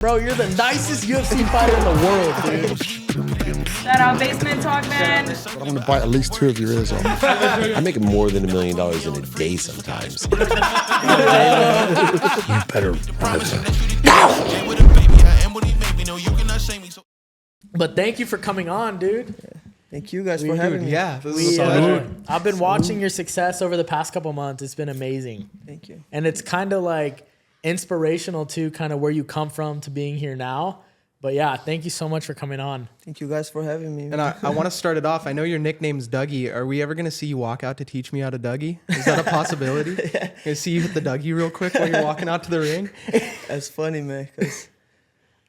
Bro, you're the nicest UFC fighter in the world, dude. Shout out Basement Talk, man. I'm gonna bite at least 2 of your ears off. I make more than $1 million in a day sometimes. You better But thank you for coming on, dude. Thank you guys for having me. Yeah, this is so I've been watching your success over the past couple months. It's been amazing. Thank you. And it's kind of like inspirational too, kind of where you come from to being here now. But yeah, thank you so much for coming on. Thank you guys for having me. And I want to start it off. I know your nickname's Dougie. Are we ever going to see you walk out to teach me how to Dougie? Is that a possibility? Can I see you hit the Dougie real quick while you're walking out to the ring? That's funny, man, because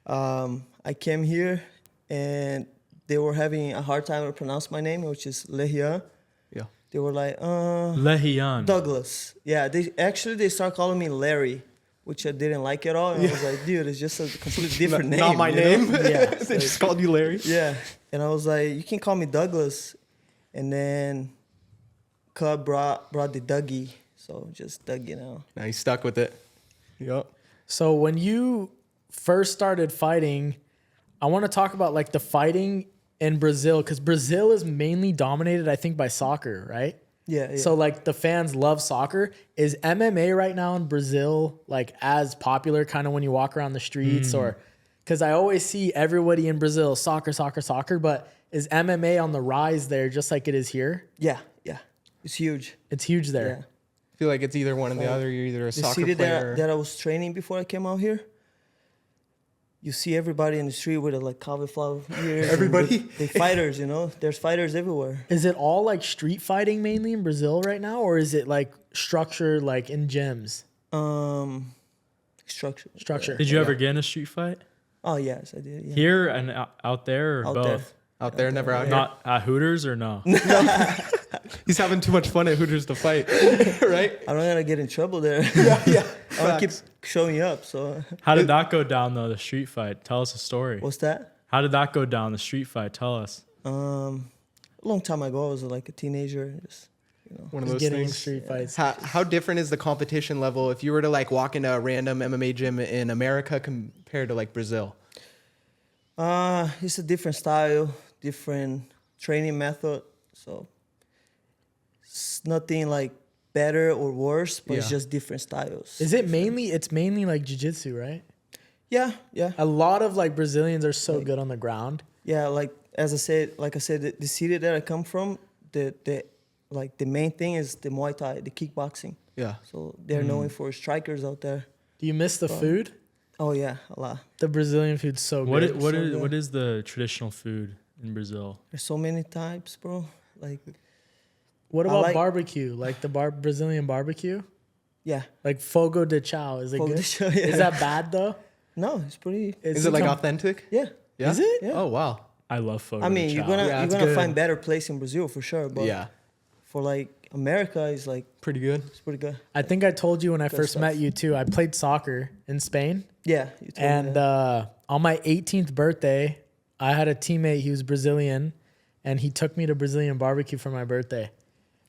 I came here and they were having a hard time to pronounce my name, which is Lerryan. Yeah. They were like, Lerryan. Douglas. Yeah, they start calling me Larry, which I didn't like at all. And I was like, dude, it's just a completely different name. Not my name. Yeah. They just called you Larry. Yeah. And I was like, you can call me Douglas. And then Cub brought the Dougie. So just Dougie now. Now you stuck with it. Yep. So when you first started fighting, I want to talk about like the fighting in Brazil, because Brazil is mainly dominated, I think, by soccer, right? Yeah. So like the fans love soccer. Is MMA right now in Brazil like as popular kind of when you walk around the streets? Or because I always see everybody in Brazil, soccer, but is MMA on the rise there just like it is here? Yeah. It's huge. It's huge there. Yeah. I feel like it's either one or the other. You're either a The soccer city player. that I was training before I came out here, you see everybody in the street with like cauliflower ears. Everybody? They fighters, you know. There's fighters everywhere. Is it all like street fighting mainly in Brazil right now? Or is it like structured like in gyms? Structure. Did you ever get in a street fight? Oh, yes, I did. Yeah. Here and out there or Out both? there. Out there, never out here. Not at Hooters or no? He's having too much fun at Hooters to fight, right? I'm not gonna get in trouble there. Yeah. I want to keep showing up. So How did that go down though, the street fight? Tell us a story. what's that? How did that go down, the street fight? Tell us. A long time ago, I was like a teenager. Just, One of Just those getting in things. street fights. How different is the competition level if you were to like walk into a random MMA gym in America compared to like Brazil? it's a different style, different training method. So it's nothing like better or worse, but it's Yeah. just different styles. Is it mainly, it's mainly like jiu-jitsu, right? Yeah. A lot of like Brazilians are so good on the ground. Yeah, like I said, the city that I come from, the main thing is the Muay Thai, the kickboxing. Yeah. So they're known for strikers out there. Do you miss the food? Oh yeah, a lot. The Brazilian food's so What good. what is the traditional food in Brazil? There's so many types, bro. Like What I about like- barbecue? Like the Brazilian barbecue? yeah, Like fogo de chao. Is it Fogo good? de chao, yeah. Is that bad though? no, it's pretty. Is it like authentic? Yeah, Yeah. Is it? Yeah. Oh wow. I love fogo I mean de you're chao. gonna Yeah, you're it's gonna good. find better place in Brazil for sure, but Yeah. for like America, it's like Pretty good. it's pretty good. I think I told you when I Good first stuff. met you too. I played soccer in Spain. Yeah, you told me And that. on my 18th birthday, I had a teammate. He was Brazilian, and he took me to Brazilian barbecue for my birthday.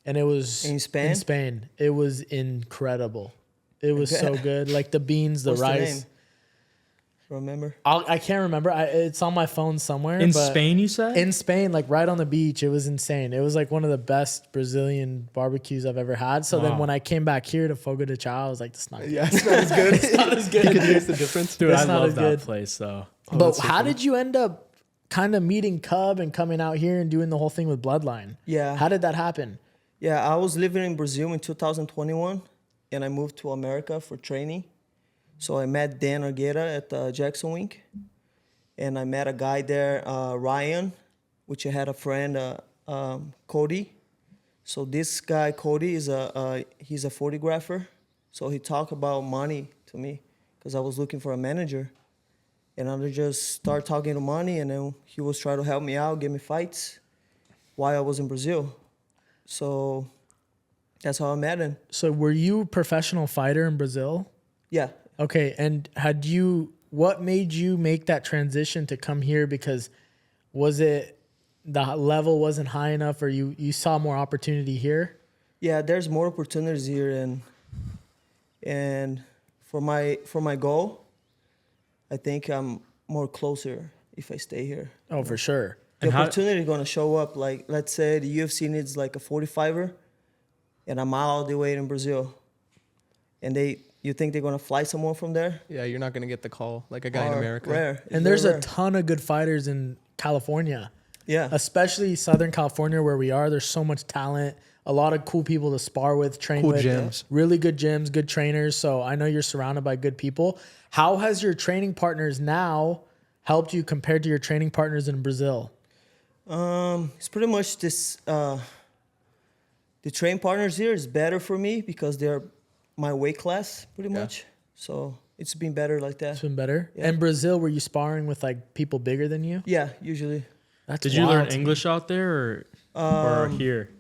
And it was In Spain? In Spain, it was incredible. It was so bet. good. Like the beans, the What's rice. the name? Remember? I can't remember. It's on my phone somewhere. In but Spain, you said? In Spain, like right on the beach, it was insane. It was like one of the best Brazilian barbecues I've ever had. So then Wow. when I came back here to Fogo de Chao, I was like, this is not good. Yeah, it's not as good. It's not as good. You can taste the difference. Dude, It's I not love as that good. place though. But how did you end up kind of meeting Cub and coming out here and doing the whole thing with Bloodline? Yeah. How did that happen? Yeah, I was living in Brazil in 2021, and I moved to America for training. So I met Dan Argueira at Jackson Wink, and I met a guy there, Ryan, which I had a friend, Cody. So this guy, Cody, he's a photographer. So he talked about money to me because I was looking for a manager. And I just started talking to money, and then he was trying to help me out, give me fights while I was in Brazil. So that's how I met him. So were you a professional fighter in Brazil? Yeah. Okay, and what made you make that transition to come here? Because was it the level wasn't high enough, or you saw more opportunity here? Yeah, there's more opportunities here, and for my goal, I think I'm more closer if I stay here. Oh, for sure. The And how- opportunity is gonna show up. Like, let's say the UFC needs like a 45er, and I'm all the way in Brazil, and you think they're gonna fly someone from there? Yeah, you're not gonna get the call like a guy in Or America. Rare. It's And there's very a rare. ton of good fighters in California, Yeah. especially Southern California where we are. There's so much talent, a lot of cool people to spar with, train Cool with, gyms. really good gyms, good trainers. So I know you're surrounded by good people. How has your training partners now helped you compared to your training partners in Brazil? It's pretty much this. The train partners here is better for me because they're my weight class, pretty much. So it's been better like that. It's been better. Yeah. In Brazil, were you sparring with like people bigger than you? Yeah, usually. That's Did you learn wild to me. English out there or here?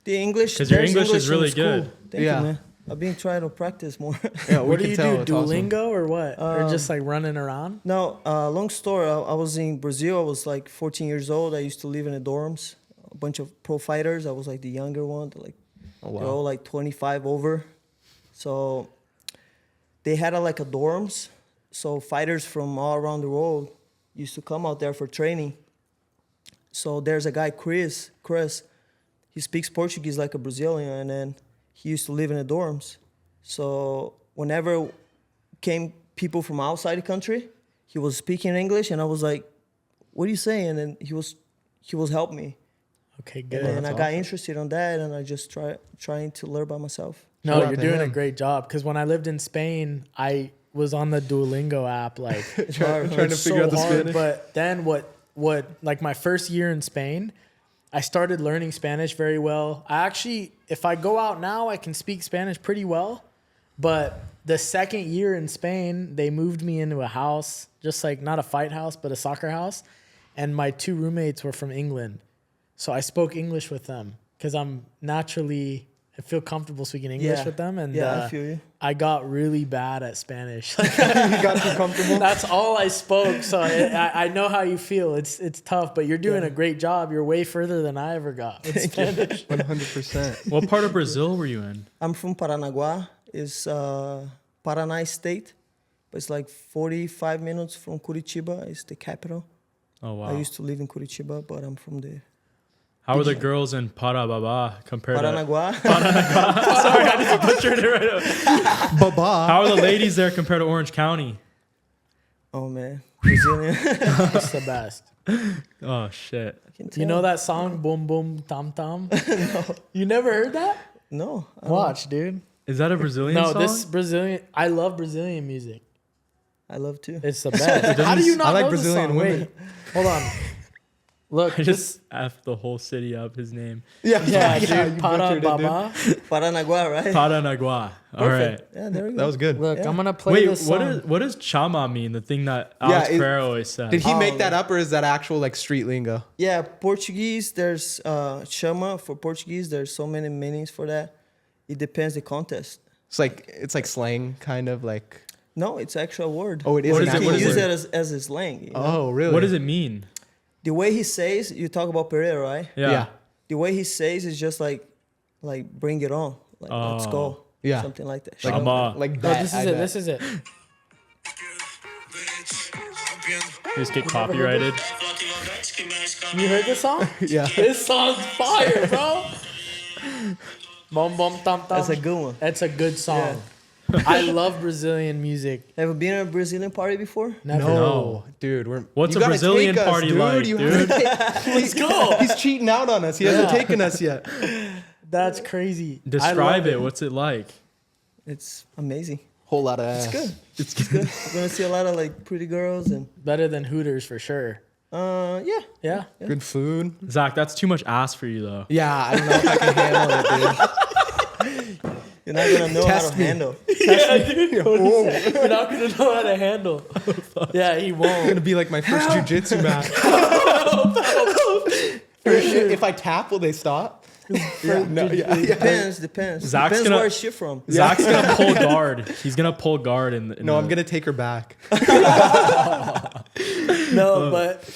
The English. 'Cause your there's English is in really school. good. Thank Yeah. you, man. I've been trying to practice more. Yeah, we What do can you tell. do? It's awesome. Duolingo or what? Or just like running around? No, long story. I was in Brazil. I was like 14 years old. I used to live in the dorms. A bunch of pro fighters. I was like the younger one. Oh, They're all like 25 over. So they had like a dorms. So fighters from all around the world used to come out there for training. So there's a guy, Chris. He speaks Portuguese like a Brazilian, and then he used to live in the dorms. So whenever came people from outside the country, he was speaking English, and I was like, "What are you saying?" And he was helping me. Okay, good. And I got interested on that, and I just trying to learn by myself. No, Shout out you're to doing a him. great job. Because when I lived in Spain, I was on the Duolingo app, like Trying to it's figure out the hard. Spanish. But then what? Like my first year in Spain, I started learning Spanish very well. I actually, if I go out now, I can speak Spanish pretty well. But the second year in Spain, they moved me into a house, just like not a fight house, but a soccer house. And my two roommates were from England. So I spoke English with them because I feel comfortable speaking English with them. And I feel you. I got really bad at Spanish. You got too comfortable. That's all I spoke. So I know how you feel. It's tough, but you're doing a great job. You're way further than I ever got with Spanish. 100%. What part of Brazil were you in? I'm from Paranaguá. It's Paraná State, but it's like 45 minutes from Curitiba. It's the capital. Oh, wow. I used to live in Curitiba, but I'm from there. How are the girls in Parababa compared to... Paranaguá. Sorry, I just butchered it right up. Baba. How are the ladies there compared to Orange County? Oh man, Brazilian. It's the best. Oh, shit. I can tell. You know that song, Boom Boom Tom Tom? No. You never heard that? No. I don't- Watch, dude. Is that a Brazilian No, song? this Brazilian. I love Brazilian music. I love too. It's the best. How do you not I like know Brazilian this song? women. Wait, hold on. Look, I this. just F the whole city up, his name. Yeah, you dude. Para butchered it, dude. Baba. Paranaguá, right? Paranagua. All right. Yeah, there we go. That was good. Look, Yeah. I'm gonna play Wait, this song. what does chama mean? The thing that Alex it- Pereira always said. Did he Oh, make that up, or is that actual like street lingo? Yeah, Portuguese. There's chama for Portuguese. There's so many meanings for that. It depends the contest. It's like slang, kind of like. No, it's actual word. Oh, it is What an is it? You What can is use it? it as a slang. You know? Oh, really? What does it mean? The way he says, you talk about Pereira, right? Yeah. The way he says is just like bring it on, like let's Oh. go, Yeah. something like that. Like, Show me. Like No, that. this I is it. bet. This is it. Just get copyrighted. You heard this song? Yeah. This song's fire, bro. Bom bom tam tam. That's a good one. That's a good song. I love Brazilian music. Have you been at a Brazilian party before? Never. No, dude. What's you a gotta Brazilian take us, party like, You dude? Let's go. He's cheating out on us. He hasn't Yeah. taken us yet. That's crazy. I Describe love it. What's it like? It's amazing. Whole lot of ass. It's good. It's good. You're gonna see a lot of like pretty girls and Better than Hooters for sure. yeah. Yeah. Good food. Zach, that's too much ass for you, though. Yeah, I don't know if I can handle it, dude. You're not gonna know how Test to me. handle. You're not gonna know how to handle. Yeah, he It's won't. gonna be like my first jujitsu match. If I tap, will they stop? No, yeah. Depends. Zach's Depends gonna- where it's shit from. Zach's gonna pull guard. He's gonna pull guard in No, the- I'm gonna take her back. No, but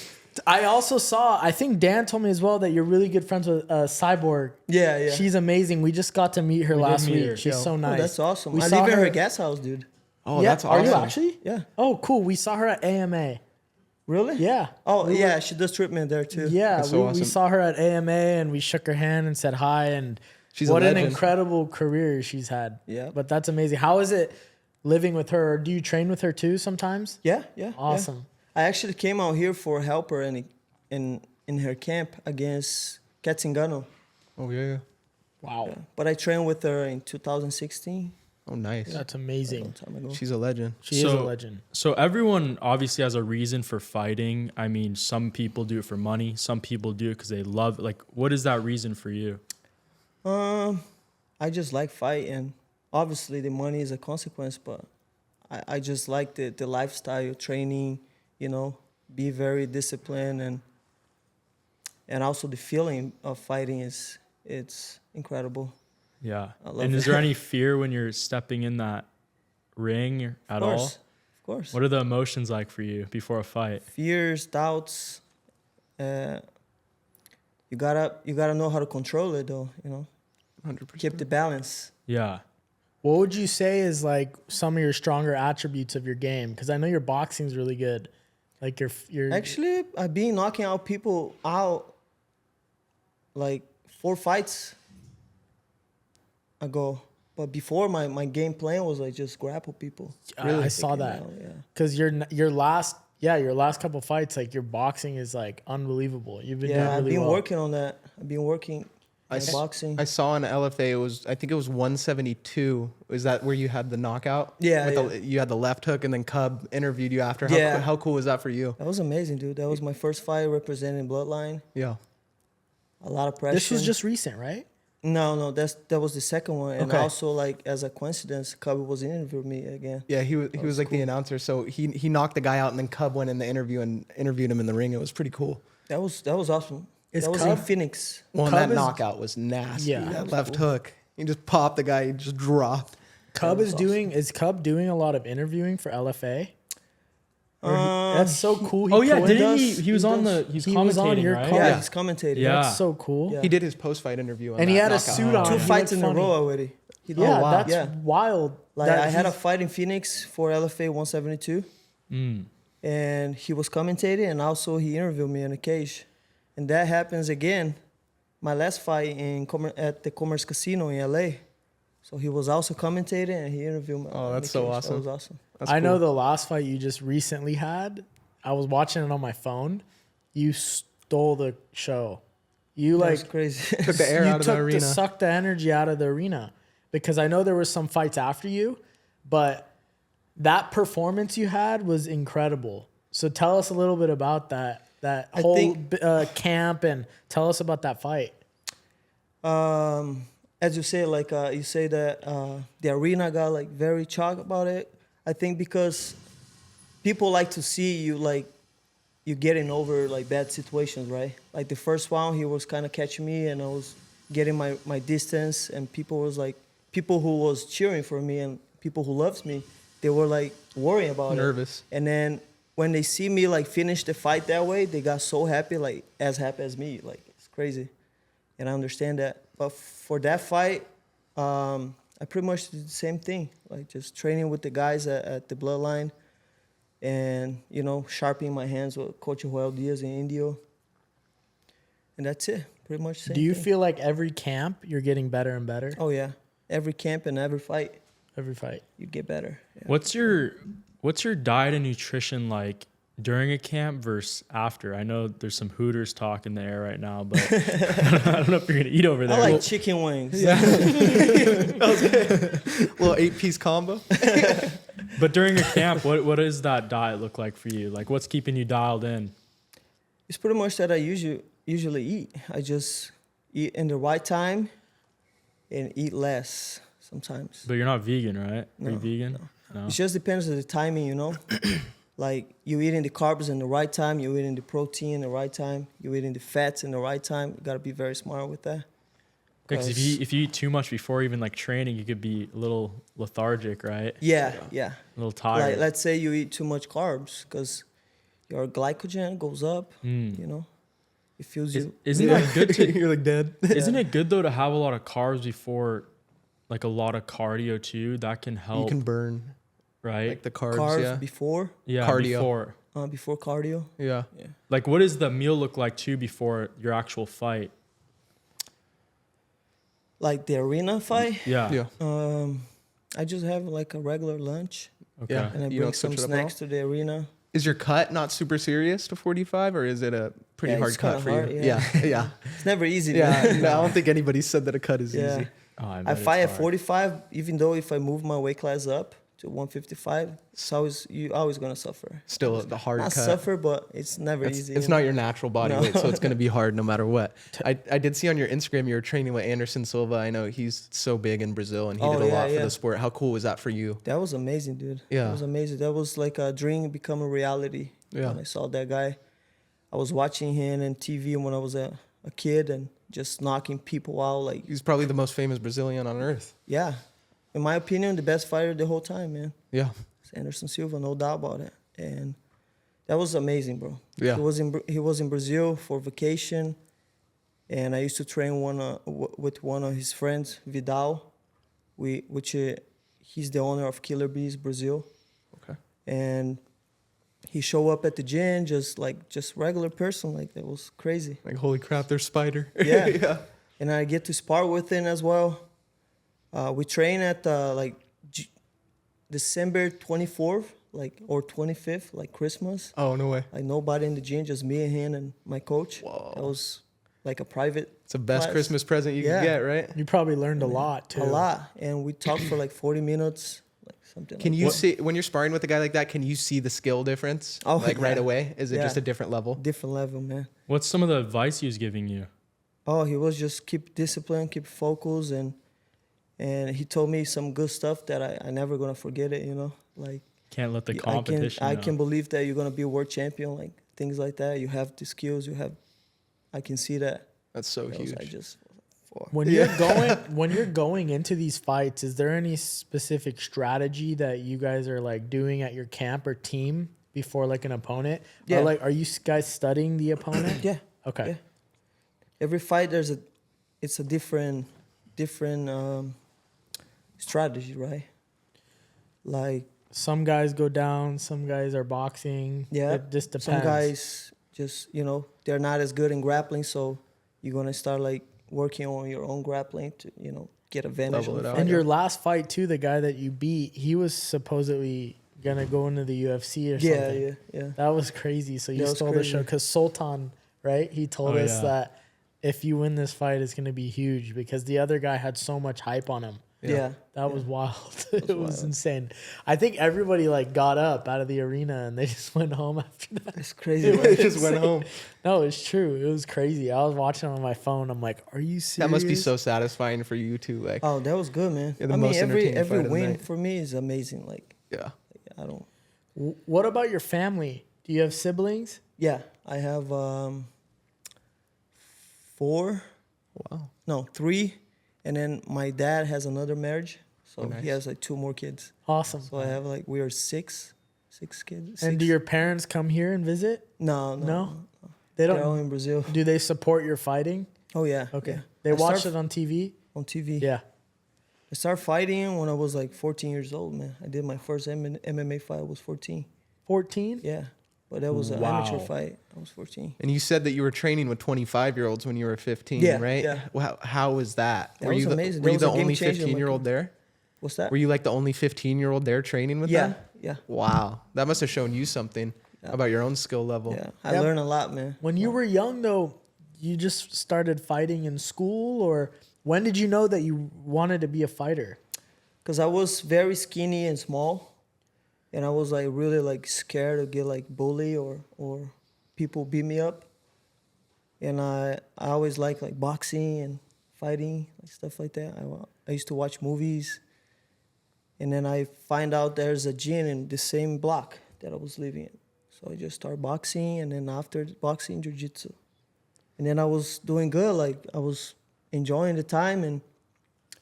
I also saw. I think Dan told me as well that you're really good friends with Cyborg. Yeah, yeah. She's amazing. We just got to meet her last meet week. her. She's Yo. so Oh, nice. that's awesome. We I saw live in her- her guest house, dude. Oh, yeah, that's awesome. Are you actually? Yeah. Oh, cool. We saw her at AMA. Really? Yeah. Oh, yeah. She does treatment there too. Yeah, That's so we awesome. saw her at AMA and we shook her hand and said hi. And She's a what an legend. incredible career she's had. Yeah. But that's amazing. How is it living with her? Do you train with her too sometimes? Yeah. Yeah. Awesome. Yeah. I actually came out here for help her in her camp against Katzingano. Oh yeah. Wow. But I trained with her in 2016. Oh nice. That's A long amazing. time ago. She's a legend. She is a legend. So everyone obviously has a reason for fighting. I mean, some people do it for money. Some people do it because they love it. Like, what is that reason for you? I just like fight, and obviously the money is a consequence, but I just like the lifestyle, training, you know, be very disciplined, and also the feeling of fighting it's incredible. Yeah. I love And is it. there any fear when you're stepping in that ring at all? Of course. What are the emotions like for you before a fight? Fears, doubts. You gotta know how to control it though, you know. 100%. Keep the balance. Yeah. What would you say is like some of your stronger attributes of your game? Because I know your boxing's really good. Like your Actually, I've been knocking out people out like 4 fights ago. But before my game plan was like just grapple people. I saw Taking that. them out, yeah. Because your last couple fights, like your boxing is like unbelievable. You've been doing Yeah, really I've been well. working on that. I've been working on boxing. I saw in LFA I think it was 172. Is that where you had the knockout? Yeah, You had the left hook, and then Cub interviewed you after. Yeah. How cool was that for you? That was amazing, dude. That was my first fight representing Bloodline. Yeah. A lot of pressure. This was just recent, right? No, that was the second one. And Okay. also like as a coincidence, Cub was interviewing me again. Yeah, he was like the announcer. So he knocked the guy out, and then Cub went in the interview and interviewed him in the ring. It was pretty cool. That was awesome. Is that was in Cub- Phoenix. Well, and Cub that is- knockout was nasty. Yeah. That left hook. He just popped the guy. He just dropped. Cub was is awesome. is Cub doing a lot of interviewing for LFA? That's so cool. Oh yeah, didn't does- he? He was he on does. the. He's He was on commentating, your right? card. Yeah, Yeah. he's commentating. Yeah. That's so cool. Yeah. He did his post fight interview. On And he that had a knockout. suit on. Two He fights looked in a funny. row already. He did. Yeah, wow. that's Yeah. wild. Like that I had a he's- fight in Phoenix for LFA 172, and he was commentating, and also he interviewed me in a cage, and that happens again. My last fight at the Commerce Casino in LA, so he was also commentating and he interviewed me. Oh, in that's the so cage. awesome. That was awesome. That's I know cool. the last fight you just recently had. I was watching it on my phone. You stole the show. You That like was crazy. Took the air you out of the took arena. sucked the energy out of the arena because I know there was some fights after you, but that performance you had was incredible. So tell us a little bit about that I whole think- camp and tell us about that fight. As you say, like you say that the arena got like very shocked about it. I think because people like to see you like you getting over like bad situations, right? Like the first round, he was kind of catching me, and I was getting my distance, and people who was cheering for me and people who loves me, they were like worrying about Nervous. it. And then when they see me like finish the fight that way, they got so happy, like as happy as me, like it's crazy, and I understand that. But for that fight, I pretty much did the same thing, like just training with the guys at the Bloodline, and sharpening my hands with Coach Joel Diaz in Indio, and that's it. Pretty much. Same Do you thing. feel like every camp you're getting better and better? Oh yeah, every camp and every fight, Every fight. you get better. Yeah. What's your diet and nutrition like during a camp versus after? I know there's some Hooters talk in the air right now, but I don't know if you're gonna eat over there. I like chicken wings. Little 8-piece combo. But during a camp, what does that diet look like for you? Like, what's keeping you dialed in? It's pretty much that I usually eat. I just eat in the right time and eat less sometimes. But you're not vegan, right? Are you vegan? No. It just depends on the timing, Like you eating the carbs in the right time, you eating the protein in the right time, you eating the fats in the right time. You gotta be very smart with that. Because if you eat too much before even like training, you could be a little lethargic, right? Yeah. A little tired. Like let's say you eat too much carbs, because your glycogen goes up. It feels you. Isn't that good to? You're like dead. Isn't it good though to have a lot of carbs before, like a lot of cardio too? That can help. You can burn. right? Like the carbs, carbs yeah. before Cardio. before cardio. Yeah. Like, what does the meal look like too before your actual fight? Like the arena fight, Yeah. I just have like a regular lunch, Okay. Yeah. and I You bring don't some switch it up at all? snacks to the arena. Is your cut not super serious to 45, or is it a pretty Yeah, hard it's cut kinda for hard, you? yeah. Yeah. It's never easy. Yeah. man. No, I don't think anybody said that a cut is Yeah. easy. Oh, I I bet it's fight at hard. 45, even though if I move my weight class up to 155, you always gonna suffer. Still the hard Not cut. suffer, but it's never It's, easy. it's not your natural body No. weight, so it's going to be hard no matter what. I did see on your Instagram you were training with Anderson Silva. I know he's so big in Brazil and he Oh, did a yeah, lot for yeah. the sport. How cool was that for you? That was amazing, dude. Yeah. That was amazing. That was like a dream become a reality. Yeah. When I saw that guy, I was watching him on TV when I was a kid and just knocking people out. Like, He's probably the most famous Brazilian on earth. yeah, in my opinion, the best fighter the whole time, man. Yeah. It's Anderson Silva, no doubt about it. And that was amazing, bro. Yeah. He was in Brazil for vacation, and I used to train with one of his friends, Vidal, he's the owner of Killer Bees Brazil, Okay. and he showed up at the gym just regular person, like that was crazy. Like, holy crap, there's Spider. Yeah. Yeah. And I get to spar with him as well. We train at December 24th, or 25th, like Christmas. Oh, no way. Like nobody in the gym, just me and him and my coach. Whoa. That was like a private. It's the best class. Christmas present you Yeah. can get, right? You probably learned a lot too. A lot, and we talked for like 40 minutes, like something. Can like you that. see, when you're sparring with a guy like that, can you see the skill difference? Oh, like right yeah. away? Is it Yeah. just a different level? Different level, man. What's some of the advice he was giving you? Oh, he was just keep discipline, keep focus, and he told me some good stuff that I never gonna forget it. You know, like Can't let the competition. I know. can believe that you're gonna be a world champion, like things like that. You have the skills. I can see that. That's so That was- huge. I just. When you're going into these fights, is there any specific strategy that you guys are like doing at your camp or team before like an opponent? Yeah. Or like, are you guys studying the opponent? Yeah. Okay. Yeah. Every fight it's a different strategy, right? Like, Some guys go down. Some guys are boxing. yeah, It just depends. some guys just, they're not as good in grappling, so you're gonna start like working on your own grappling to, get advantage Level on it the out. fight. And your last fight too, the guy that you beat, he was supposedly gonna go into the UFC or yeah, something. yeah. That was crazy. So you That was stole the show crazy. because Sultan, right? He told Oh, us yeah. that if you win this fight, it's gonna be huge because the other guy had so much hype on him. Yeah. That was wild. It was wild. insane. I think everybody like got up out of the arena and they just went home after that. It's crazy. It man. was They just went insane. home. No, it's true. It was crazy. I was watching on my phone. I'm like, are you serious? That must be so satisfying for you too. Like, Oh, that was good, man. Yeah, the I mean, most entertaining every fight of the win night. for me is amazing. Like, yeah. I don't. What about your family? Do you have siblings? Yeah, I have 4. Wow. No, 3, and then my dad has another marriage, so Oh, nice. he has like 2 more kids. Awesome. So I have like we are 6 kids. And do six. your parents come here and visit? No, No? They They're all don't. in Brazil. Do they support your fighting? Oh yeah. Okay. yeah. They I watch start it on TV? on TV. Yeah. I started fighting when I was like 14 years old, man. I did my first MMA fight. I was 14. 14? Yeah, but that was an Wow. amateur fight. I was 14. And you said that you were training with 25-year-olds when you were 15, Yeah, right? yeah. Well, how was that? That were was you amazing. Were That you was the a game only changer in my 15-year-old there? What's that? Were you like the only 15-year-old there training with Yeah, them? yeah, Wow. That must have shown you something about your own skill level. yeah. I Yep. learned a lot, man. When you were young, though, you just started fighting in school? Or when did you know that you wanted to be a fighter? Because I was very skinny and small, and I was like really like scared to get like bullied or people beat me up. And I always liked like boxing and fighting, like stuff like that. I used to watch movies, and then I find out there's a gym in the same block that I was living in. So I just started boxing, and then after boxing, jiu-jitsu. And then I was doing good, like I was enjoying the time, and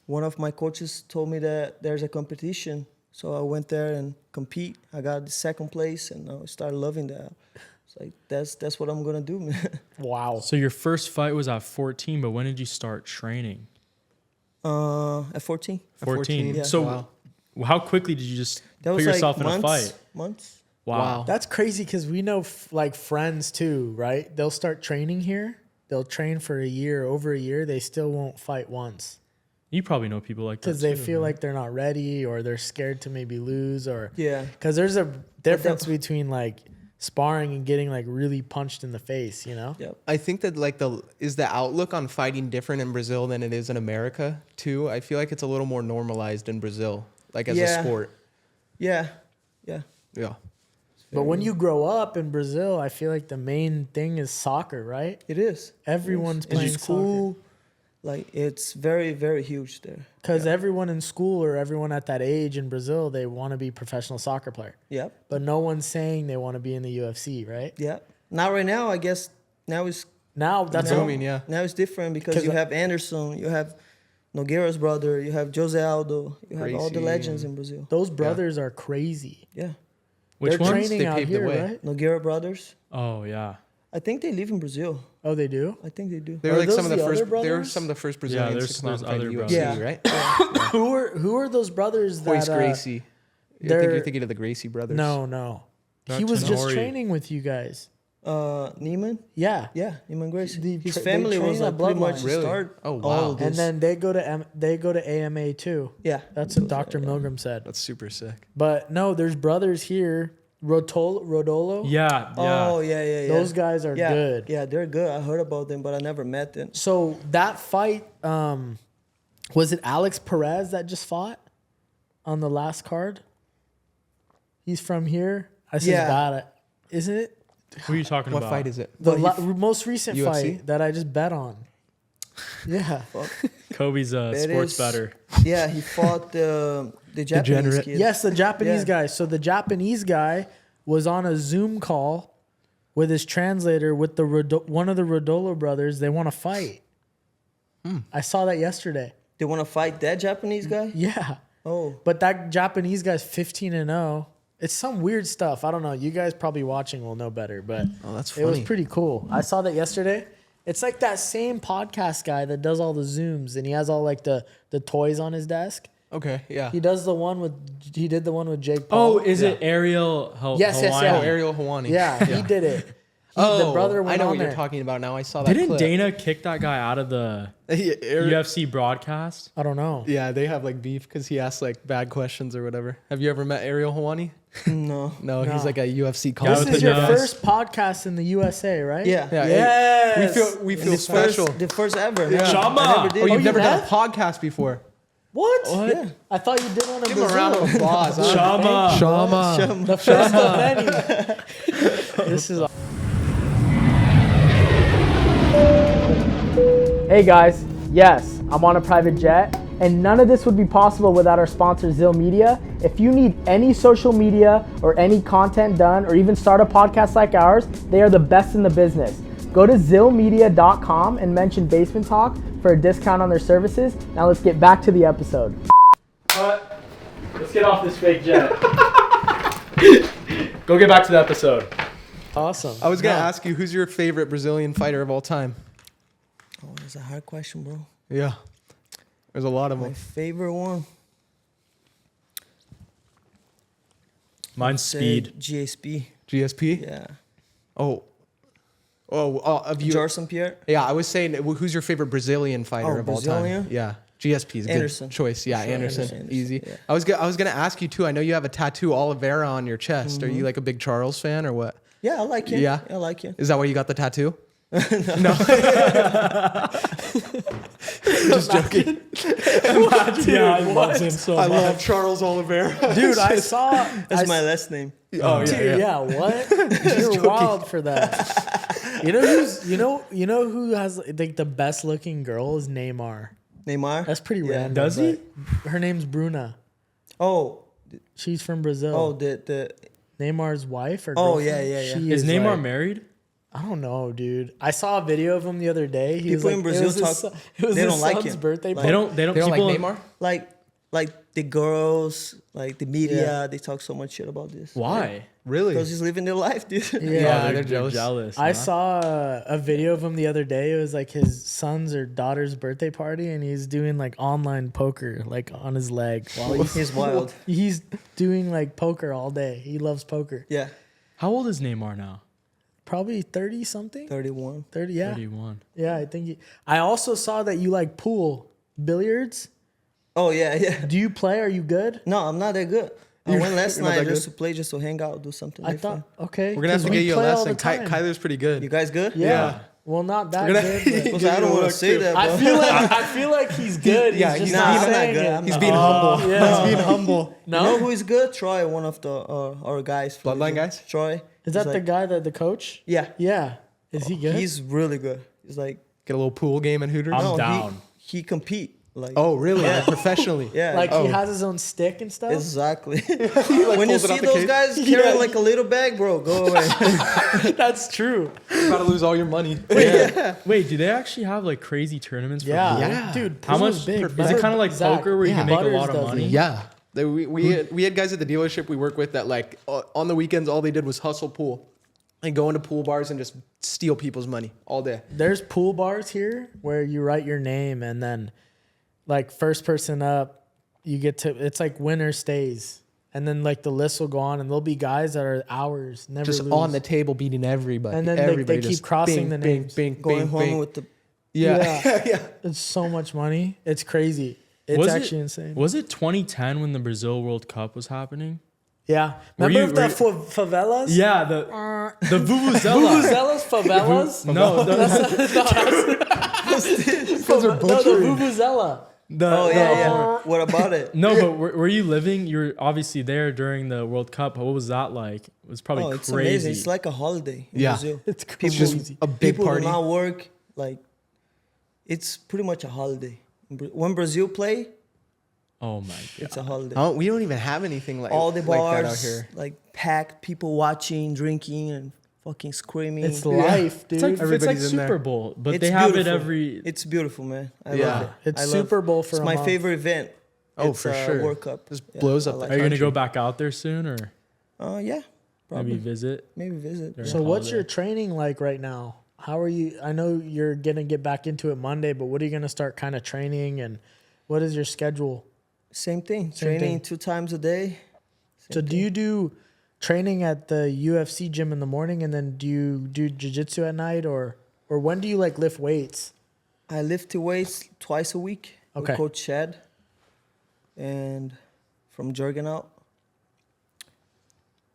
one of my coaches told me that there's a competition. So I went there and compete. I got the second place, and I started loving that. It's like, that's what I'm gonna do, man. Wow. So your first fight was at 14, but when did you start training? At 14. 14. yeah. So Wow. how quickly did you just That put yourself in months, a fight. Months. Wow. That's crazy because we know like friends too, right? They'll start training here. They'll train for a year, over a year. They still won't fight once You probably know people like that because they too, feel man. like they're not ready or they're scared to maybe lose or Yeah. because there's a difference between like sparring and getting like really punched in the face, you know? Yep. I think that like the outlook on fighting different in Brazil than it is in America too. I feel like it's a little more normalized in Brazil, like as a sport. Yeah. Yeah. Yeah. But when you grow up in Brazil, I feel like the main thing is soccer, right? It is. Everyone's In playing school, like it's very, very huge there. because everyone in school or everyone at that age in Brazil, they want to be professional soccer player. Yep. But no one's saying they want to be in the UFC, right? Yeah. Not right now, I guess. Now it's Now that's That's all. booming, yeah. now it's different because 'Cause you have Anderson, you have Nogueira's brother, you have Jose Aldo, you have all the Gracie. legends in Brazil. Those brothers are crazy. Yeah. Which They're ones? training They out paved the here, way. right? Nogueira brothers. Oh yeah. I think they live in Brazil. Oh, they do. I think they do. They Are were like those some of the the other first. They were brothers? some of the first Brazilians there's- to come out there's and fight other in the brothers. UFC, right? Who are those brothers Royce that? Gracie. I think they're- you're thinking of the Gracie brothers. No. Not He was just Tenori. training with you guys. Neiman. Yeah. Yeah, Neiman Gracie. They His they family train was a like pretty much bloodline. the Really? start. Oh, all wow. of And this. then they go to AMA too. yeah, That's what Dr. Milgram said. That's super sick. But no, there's brothers here. Rodolo. Yeah. Oh yeah. Those guys are yeah, good. Yeah, they're good. I heard about them, but I never met them. So that fight, was it Alex Perez that just fought on the last card? He's from here. I said Yeah. bad, isn't it? Who are you talking What about? fight is it? The But most recent UFC? fight that I just bet on. Yeah. Kobe's a It sports is- better. Yeah, he fought the Japanese Degenerate. kid. Yes, the Japanese Yeah. guy. So the Japanese guy was on a Zoom call with his translator with the one of the Rodolo brothers. They want to fight. I saw that yesterday. They want to fight that Japanese guy. Yeah. Oh, But that Japanese guy's 15-0. It's some weird stuff. I don't know. You guys probably watching will know better, but Oh, that's it was funny. pretty cool. I saw that yesterday. It's like that same podcast guy that does all the Zooms and he has all like the toys on his desk. Okay, yeah. He did the one with Jake Paul. Oh, is it Ariel? Yes, yes, Hawaiian? yeah. Oh, Ariel Hawani. Yeah, he did it. Oh, the brother went I know on what you're there. talking about now. I saw that Didn't clip. Dana kick that guy out of the UFC broadcast? I don't know. Yeah, they have like beef because he asked like bad questions or whatever. Have you ever met Ariel Hawani? no. No, he's No. like a UFC Yeah, commentator. This with is the your nose. first podcast in the USA, right? Yeah. Yeah, Yes. we And feel the special. The first ever. Yeah. Shama. I never did. Oh, you've you never done a have? podcast before. What? Yeah. I thought you did one in Give him a Brazil. round of applause. huh? Shama. Shama. The first of many. This is. Hey guys, yes, I'm on a private jet, and none of this would be possible without our sponsor, Zill Media. If you need any social media or any content done, or even start a podcast like ours, they are the best in the business. Go to zillmedia.com and mention Basement Talk for a discount on their services. Now let's get back to the episode. Let's get off this fake jet. Go get back to the episode. Awesome. I was gonna ask you, who's your favorite Brazilian fighter of all time? Oh, that's a hard question, bro. Yeah, there's a lot of My them. favorite one. Mine's Say speed. GSP. GSP. Yeah. Oh, of you. Jarson Pierre. Yeah, I was saying, who's your favorite Brazilian fighter Oh, of all Brazilian? time? Yeah, GSP is a Anderson. good choice. Yeah, Sure, Anderson. Anderson, Easy. yeah. I was gonna ask you too. I know you have a tattoo Oliveira on your chest. Are you like a big Charles fan or what? Yeah, I like him. Yeah? I like him. Is that why you got the tattoo? No. Just joking. Yeah, I love him so I much. love Charles Oliveira. Dude, I saw. That's my last name. Oh Dude, yeah, what? You're wild for that. You know who has like the best looking girl is Neymar. Neymar. That's pretty Yeah. random. Does he? but Her name's Bruna. Oh, She's from Brazil. oh, the. Neymar's wife or Oh, girlfriend? yeah, yeah, yeah. She Is is Neymar like- married? I don't know, dude. I saw a video of him the other day. He People was in like, Brazil it was his talk- son- it was they his don't like son's him. birthday Like- They party. don't. They don't like people, Neymar? Like the girls, like the media, Yeah. they talk so much shit about this. Why? Really? because he's living their life, dude. Yeah, they're jealous. I huh? saw a video of him the other day. It was like his son's or daughter's birthday party, and he's doing like online poker, like on his leg. While He's wild. he's doing like poker all day. He loves poker. Yeah, How old is Neymar now? Probably 30 something. 31. 30, yeah. 31. Yeah, I think. I also saw that you like pool billiards. Oh yeah, yeah. Do you play? Are you good? No, I'm not that good. I went last you're not night that just good? to play, just to hang out, do something I different. thought okay. We're gonna have 'cause to we get you a play all lesson. the time. Kyler's pretty good. You guys good? Yeah. Well, not that We're gonna- good. but- Because I don't want to say that, bro. I feel like he's good. Yeah, he's he's just not- not I'm not saying good. it. I'm He's not. being humble. yeah. He's being humble. You know who is good? Troy, one of the our guys. from Bloodline the- guys? Troy. Is He's that the like- guy that the coach? Yeah. Yeah. Is he good? He's really good. He's like Get a little pool game at Hooters. I'm no, down. He compete like Oh, really? Like professionally? yeah. like Oh. he has his own stick and stuff. Exactly. When you pulls it see out the those case. guys carrying like a little bag, bro, go away. That's true. You're about to lose all your money. Wait, do they actually have like crazy tournaments? For Yeah. pool? Yeah. Dude, How pool's much? big. Is it kind of like Zach, poker where you can make a Butters lot of does money? it. Yeah. We had guys at the dealership we work with that like on the weekends all they did was hustle pool and go into pool bars and just steal people's money all day. There's pool bars here where you write your name and then like first person up, you get to it's like winner stays. And then like the list will go on and there'll be guys that are hours, never Just lose. on the table beating everybody. And then they keep just crossing bing, the bing, names. bing, Going bing, home bing. with the Yeah. Yeah. It's so much money. It's crazy. It's Was actually it, insane. Was it 2010 when the Brazil World Cup was happening? Yeah. Were Remember you- the were you- favelas? Yeah, the Vuvuzela. Vuvuzelas, favelas? No, the, No, the Vuvuzela. Oh yeah, yeah. What about it? no, but were you living? You were obviously there during the World Cup. What was that like? It was probably Oh, it's crazy. amazing. It's like a holiday in Yeah. Brazil. It's People- crazy. A big People party. do not work. Like, it's pretty much a holiday. When Brazil play, Oh my god! it's a holiday. Oh, we don't even have anything like All the like that out bars, here. like packed, people watching, drinking, and fucking screaming. It's life, dude. It's like Everybody's in there. Super Bowl, but It's they have it beautiful. every. It's beautiful, man. I Yeah. love it. It's I love Super Bowl for It's a my month. favorite event. Oh, It's, for sure. World Cup. Just blows up I the like Are you gonna country. go back out there soon, or Yeah, probably. maybe visit? Maybe visit. During So what's holiday? your training like right now? How are you? I know you're gonna get back into it Monday, but what are you gonna start kind of training and what is your schedule? Same thing. Same Training thing. 2 times a day. So do you do training at the UFC gym in the morning and then do you do jiu-jitsu at night or when do you like lift weights? I lift weights twice a week Okay. with Coach Chad and from Jurgen.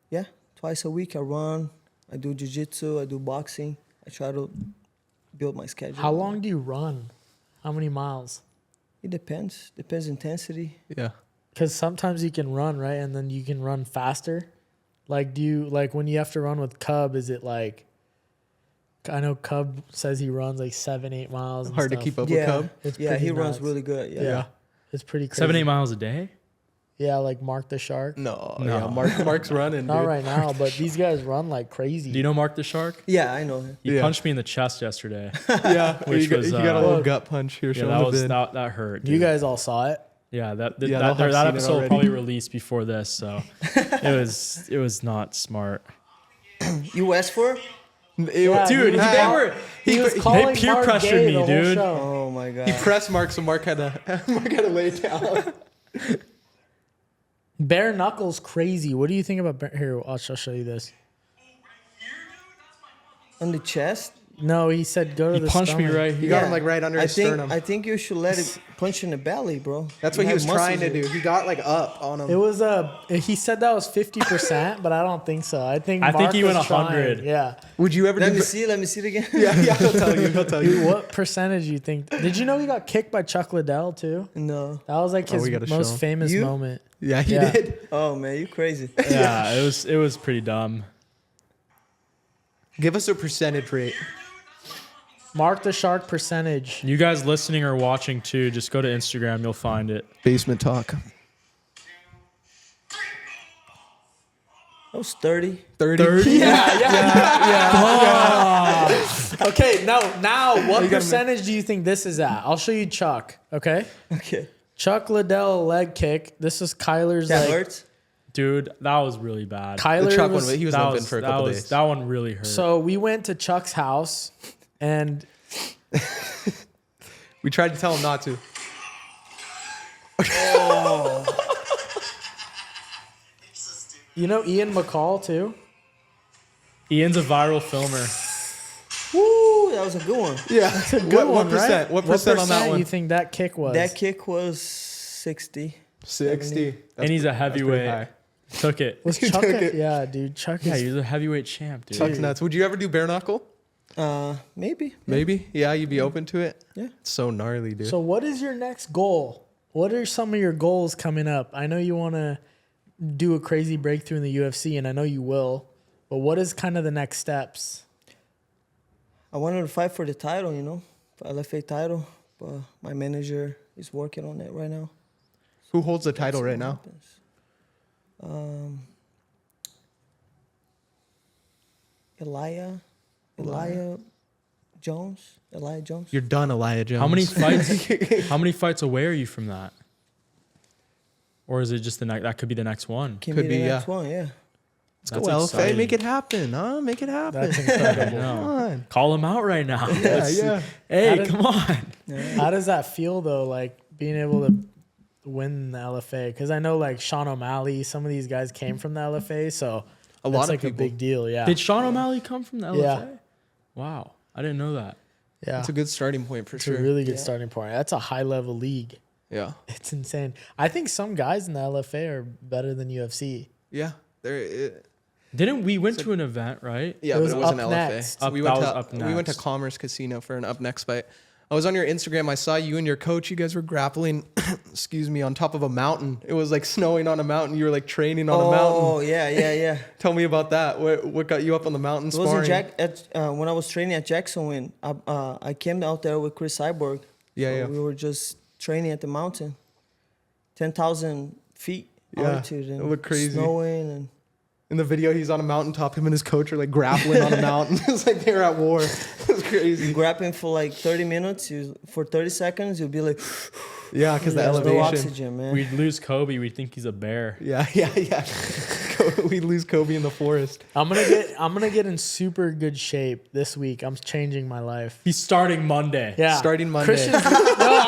Yeah, twice a week I run. I do jiu-jitsu. I do boxing. I try to build my schedule. How long do you run? How many miles? It depends. Depends intensity. Yeah. Because sometimes you can run, right? And then you can run faster. Like, do you, like, when you have to run with Cub, is it like, I know Cub says he runs like 7-8 miles. And Hard to stuff. keep up with Cub. It's Yeah, pretty he runs nuts. really good. Yeah. Yeah. It's pretty crazy. 7-8 miles a day? Yeah, like Mark the Shark. No. No. Yeah. Mark's running. Not dude. right now, but these guys run like crazy. Do you know Mark the Shark? Yeah, I know him. He Yeah. punched me in the chest yesterday. Yeah. Which you got, was, you got a little Look. gut punch here. Yeah, showing that the was vid. that hurt. You dude. guys all saw it. Yeah, that Yeah, they'll have that seen it episode will already. probably released before this, so it was not smart. You asked for it? Yeah, Dude, he was they call- were he was they calling peer Mark pressured gay me, the whole dude. show. Oh my god. He pressed Mark, so Mark had to lay it down. Bare knuckles crazy. What do you think about here? I'll show you this. On the chest? No, he said go to He the punched me stomach. right He here. got him like right under I his think sternum. I think you should let it punch in the belly, bro. That's You what he have was trying to muscles do. He got like up on him. It was he said that was 50%, but I don't think so. I think think he was went trying. 100. Yeah. Would you ever Let do me see it again. Yeah, he'll tell you. He'll tell you. Dude, what percentage do you think? Did you know he got kicked by Chuck Liddell too? No. That was like Oh, we his gotta show most him. famous You? moment. Yeah, he Yeah. did. Oh man, you crazy. Yeah, it was pretty dumb. Give us a percentage rate. Mark the Shark percentage. You guys listening or watching too, just go to Instagram, you'll find it. Basement talk. That was 30. 30. Okay, now what gotta percentage do you think this is at? I'll show you Chuck. Okay, Okay. Chuck Liddell leg kick. This is Kyler's That like, hurts? Dude, that was really bad. Kyler The Chuck was, one, he was that limping for a couple days. That one really hurt. so we went to Chuck's house, and We tried to tell him not to. you know Ian McCall too. Ian's a viral filmer. Woo, that was a good one. Yeah. Good what one, percent? right? What percent on that one? You think that kick was? That kick was 60. 60. And he's a pretty heavyweight. high. Took it. was He Chuck? took it. Yeah, dude. Chuck. Yeah, is, he's a heavyweight champ, dude. Chuck's nuts. Would you ever do bare knuckle? Maybe. Maybe. Yeah, you'd be open to it. Yeah. It's so gnarly, dude. So, what is your next goal? What are some of your goals coming up? I know you want to do a crazy breakthrough in the UFC, and I know you will. But what is kind of the next steps? I wanted to fight for the title, you know, for LFA title. But my manager is working on it right now. Who holds the title right now? Elijah Jones. Elijah Jones. You're done, Elijah Jones. How many fights? How many fights away are you from that? Or is it just the next? That could be the next one. Can Could be the be, next yeah. one, yeah. Let's go, That's LFA. exciting. Make it happen, huh? Make it happen. That's incredible. No. Come on. Call him out right now. Yeah, yeah. Hey, How did- come on. How does that feel though? Like being able to win the LFA? Because I know like Sean O'Malley, some of these guys came from the LFA, so A that's lot of like people. a big deal. Yeah, Did Sean O'Malley come from the LFA? Yeah. Wow, I didn't know that. yeah. It's a good starting point for It's sure. a really good Yeah. starting point. That's a high level league. Yeah. It's insane. I think some guys in the LFA are better than UFC. Yeah. Didn't we went to an event, right? Yeah, It but was it wasn't Up LFA. Next. Up- we that went was to Up we went to Next. Commerce Casino for an Up Next fight. I was on your Instagram. I saw you and your coach. You guys were grappling, excuse me, on top of a mountain. It was like snowing on a mountain. You were like training on a Oh, mountain. yeah. Tell me about that. What got you up on the mountain It was in sparring? when I was training at Jacksonville. I came out there with Chris Cyborg. Yeah, So yeah. We were just training at the mountain, 10,000 feet Yeah, altitude, and it looked crazy. snowing, and In the video, he's on a mountaintop. Him and his coach are like grappling on a mountain. It's like they're at war. It's crazy. grabbing for like 30 minutes. For 30 seconds, you'll be like, Yeah, because the there's no elevation. oxygen, man. We'd lose Kobe. We'd think he's a bear. Yeah. We lose Kobe in the forest. I'm gonna get in super good shape this week. I'm changing my life. He's starting Monday. Yeah, Starting Monday. Christian's, no,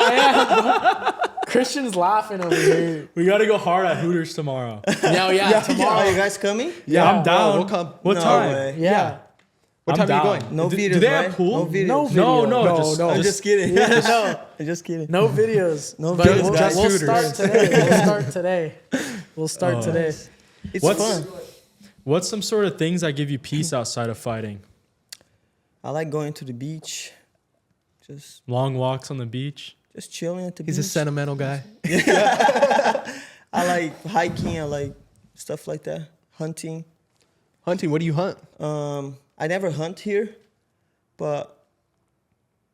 I am. Christian's laughing over here. We got to go hard at Hooters tomorrow. No, yeah, tomorrow. Are you guys coming? Yeah, I'm down. We'll come. What No time? way. Yeah. What I'm time are you down. going? No Do- videos, do they right? have pool? No videos. No No, video. no, I'm just kidding. No, I'm just kidding. No videos. No But videos, we'll, guys. we'll Hooters. start today. We'll start today. We'll start today. It's What's- fun. What's some sort of things that give you peace outside of fighting? I like going to the beach, just Long walks on the beach. chilling at the He's beach. a sentimental guy. I like hiking. I like stuff like that. Hunting. Hunting. What do you hunt? I never hunt here, but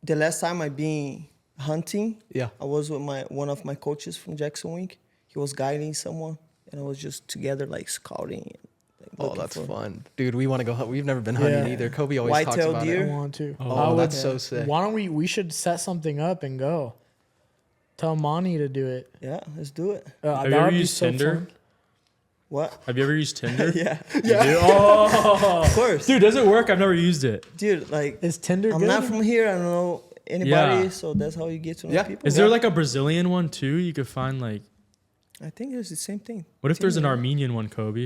the last time I been hunting, Yeah. I was with one of my coaches from Jackson Wink. He was guiding someone, and I was just together like scouting. Like, Oh, looking that's for fun, dude. We want to go hunt. We've never been hunting Yeah. either. Kobe always talks Whitetail about deer. it. I want to. Oh, I that's would- so sick. Why don't we should set something up and go. Tell Monty to do it. Yeah, let's do it. Have that you ever would be used so Tinder? fun. What? Have you ever used Tinder? Yeah, You do? Oh, of course, dude, does it work? I've never used it. dude. Like, Is Tinder I'm good? not from here. I don't know anybody, Yeah. so that's how you get to know Yeah. people. Is there like a Brazilian one too? You could find like. I think it's the same thing. What if there's an Tinder. Armenian one, Kobe?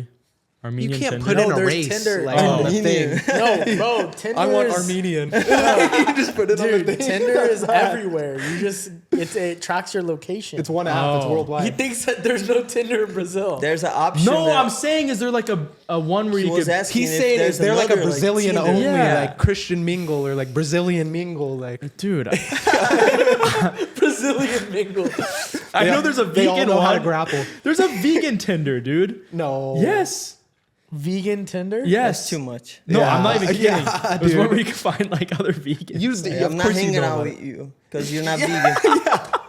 You Armenian can't Tinder? put No, in a there's race Tinder. like Oh. on the Armenian. thing. No, bro. Tinder I want is, Armenian. You just put it on Dude, the thing. Tinder is everywhere. You just it tracks your location. It's one app. It's Oh. He worldwide. thinks that there's no Tinder in Brazil. There's an option. No, that I'm saying, is there like a one where he you was could? asking. He's if saying there's is there like a another, Brazilian Tinder. only, Yeah. like Christian mingle or like Brazilian mingle, like Dude, Brazilian mingle. I know there's a they all vegan know how to one. grapple. There's a vegan Tinder, dude. No. Yes. Vegan Tinder? Yes. That's too much. No, I'm not even kidding. Yeah, There's one dude. where you can find like other vegans. Use the. Hey, of I'm not course you hanging know out about with it. you because you're not vegan.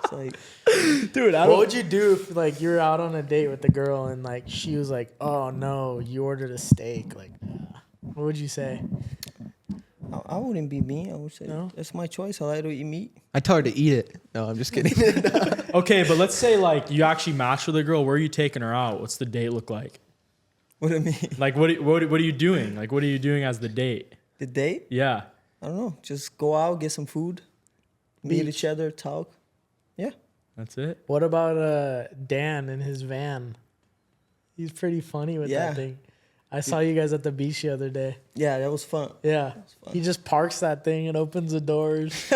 It's like, Dude, I What don't. would you do if like you're out on a date with a girl and like she was like, "Oh no, you ordered a steak." Like, what would you say? I wouldn't be me. I would say No? that's my choice. I like to eat meat. I tell her to eat it. No, I'm just kidding. Okay, but let's say like you actually match with a girl. Where are you taking her out? What's the date look like? What do you mean? Like, what are you doing? Like, what are you doing as the date? The date? Yeah. I don't know. Just go out, get some food, meet Beach. each other, talk. Yeah. That's it. What about Dan in his van? He's pretty funny with Yeah. that thing. I saw you guys at the beach the other day. Yeah, that was fun. Yeah. He just parks that thing and opens the doors.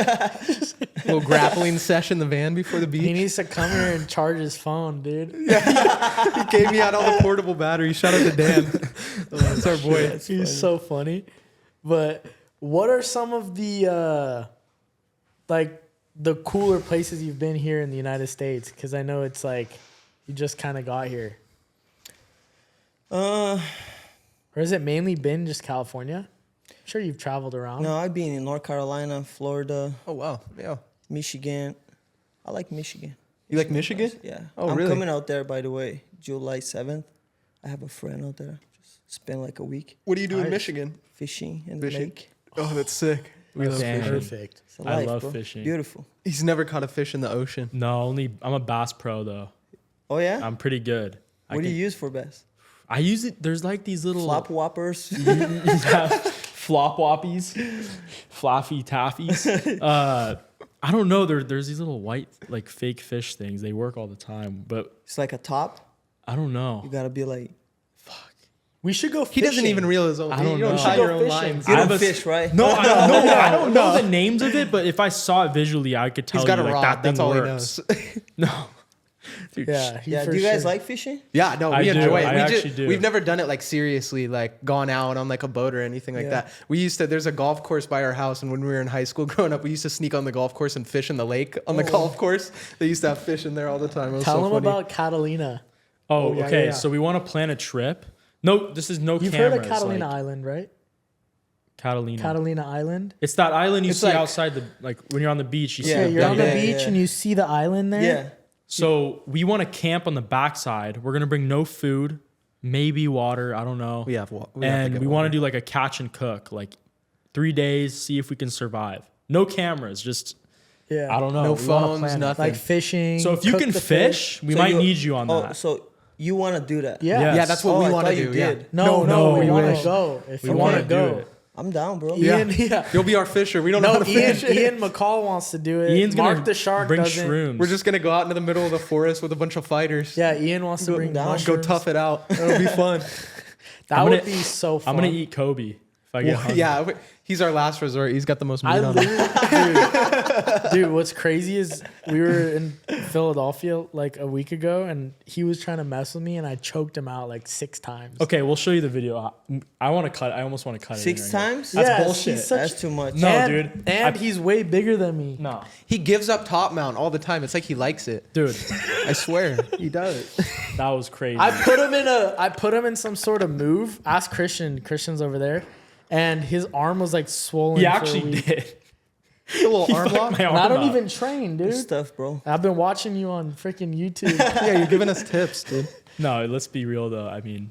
Little grappling session in the van before the He beach. needs to come here and charge his phone, dude. He gave me out all the portable batteries. Shout out to Dan. That's our boy. He's so funny. But what are some of the like the cooler places you've been here in the United States? Because I know it's like you just kind of got here. Or has it mainly been just California? I'm sure you've traveled around. No, I've been in North Carolina, Florida, Oh, wow. Yeah. Michigan. I like Michigan. You like Michigan? Yeah. Oh, I'm really? coming out there, by the way, July 7th. I have a friend out there. Just spend like a week What do you do in Nice. Michigan? fishing in Fishing? the lake. Oh, that's sick. We love Damn. fishing. Perfect. It's a I life, love bro. fishing. Beautiful. He's never caught a fish in the ocean. No, I'm a bass pro though. Oh, yeah? I'm pretty good. What do you use for bass? I use it. There's like these little Flop whoppers? flop whoppies, flaffy taffies. I don't know. There's these little white like fake fish things. They work all the time, but It's like a top. I don't You know. gotta be like, We should go He fishing. doesn't even realize. I don't You know. don't tie We should your go own fishing. lines. you I don't have a- fish, right? No, I don't know the names of it, but if I saw it visually, I could tell He's got you a like rod. that thing That's all works. he knows. No. Dude, Yeah. he Yeah, for do you guys sure. like fishing? Yeah, no, I we do. enjoy it. I actually do. We've never done it like seriously, like gone out on like a boat or anything like Yeah. that. We used to. There's a golf course by our house, and when we were in high school growing up, we used to sneak on the golf course and fish in the lake on the golf course. They used to have fish in there all the time. It was Tell so him funny. about Catalina. Oh, yeah, okay. yeah. So we want to plan a trip. No, this is no You've cameras. heard of Catalina like, Island, right? Catalina. Catalina Island. It's that island you It's see like- outside the like when you're on the beach. You Yeah, see. you're the on the big- beach yeah. and you see the island there. Yeah. So we want to camp on the backside. We're gonna bring no food, maybe water. I don't know. We have wa- we have to and get we want water. to do like a catch and cook, like 3 days. See if we can survive. No cameras. Just Yeah. I don't know. No We wanna phones, plan it. nothing. Like fishing. So if you cook can the fish, we So might you- need you on Oh, that. so you want to do that? Yeah. Yes. Yeah, that's what Oh, we I want to thought you do. Yeah. did. No, we we want wish. to go. If We you want want to to do go. it. I'm down, bro. Ian, yeah. You'll be our fisher. We don't know No, how to Ian, fish. Ian McCall wants to do it. Ian's gonna Mark the Shark bring doesn't. shrooms. We're just gonna go out into the middle of the forest with a bunch of fighters. Yeah, Ian wants to Go bring down. mushrooms. Go tough it out. It'll be fun. That I'm would gonna- be so fun. I'm gonna eat Kobe if I get hungry. Yeah, he's our last resort. He's got the most meat I on him. literally, dude, what's crazy is we were in Philadelphia like a week ago, and he was trying to mess with me, and I choked him out like 6 times. Okay, we'll show you the video. I want to cut. I almost want to cut it. 6 in right here. times? That's Yes, bullshit. he's such- That's too much. No, and, dude. And he's way bigger than me. No, He gives up top mount all the time. It's like he likes it. dude, I swear, he does. that was crazy. I put him in some sort of move. Ask Christian. Christian's over there, and his arm was like swollen. he for a actually week. did. A little arm Fucked lock. my And arm I don't up. even train, Good dude. stuff, bro. I've been watching you on freaking YouTube. Yeah, you're giving us tips, dude. No, let's be real though. I mean,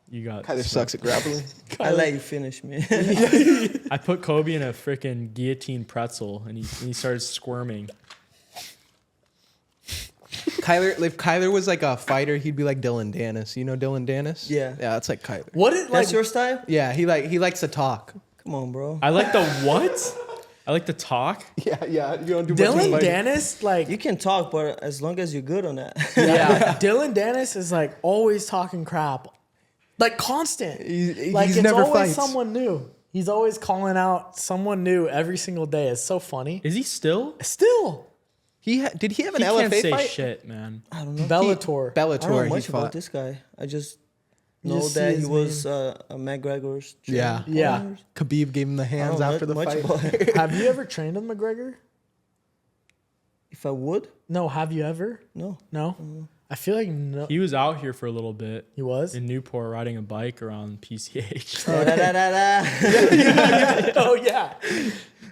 you got. Kyler sucks at grappling. I let you finish, man. I put Kobe in a freaking guillotine pretzel, and he started squirming. Kyler, if Kyler was like a fighter, he'd be like Dylan Dennis. You know Dylan Dennis? Yeah. Yeah, that's like Kyler. What is like? That's your style? Yeah, he likes to talk. Come on, bro. I like the what? I like to talk. Yeah, you don't do much Dylan fighting. Dennis, like You can talk, but as long as you're good on that. yeah, Dylan Dennis is like always talking crap, like constant. Like He's it's never always fights. someone new. He's always calling out someone new every single day. It's so funny. Is he still? Still, Did he have an He can't LFA say fight? shit, man. I don't know. Bellator. I don't know Bellator. He much about fought. this guy. I just You know just see that he his was McGregor's trainer. Yeah. Yeah. Khabib gave him the I hands don't know after the much fight. about him. Have you ever trained with McGregor? If I would, No. Have you ever? no. No. I feel like no. He was out here for a little bit He was. in Newport riding a bike around PCH. Da-da-da-da-da. Oh yeah.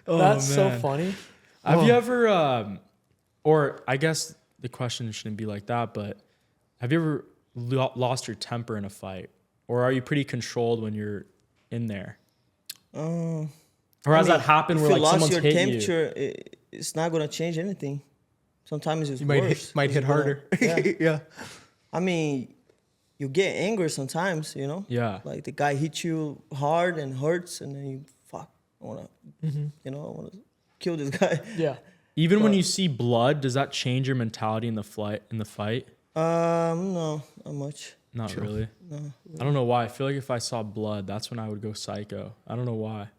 That's so man. funny. Have you ever, or I guess the question shouldn't be like that, but have you ever lost your temper in a fight? Or are you pretty controlled when you're in there? Or has that happened If where you like lost someone's your hit you? temperature, it's not gonna change anything. Sometimes it's You might worse. hit It's harder. gonna- yeah. Yeah. I mean, you get angry sometimes, you know? Yeah. Like the guy hits you hard and hurts, and then you, fuck, I want to, you know, I want to kill this guy. Yeah. Even when you see blood, does that change your mentality in the fight? No, not much. Not really. No. I don't know why. I feel like if I saw blood, that's when I would go psycho. I don't know why.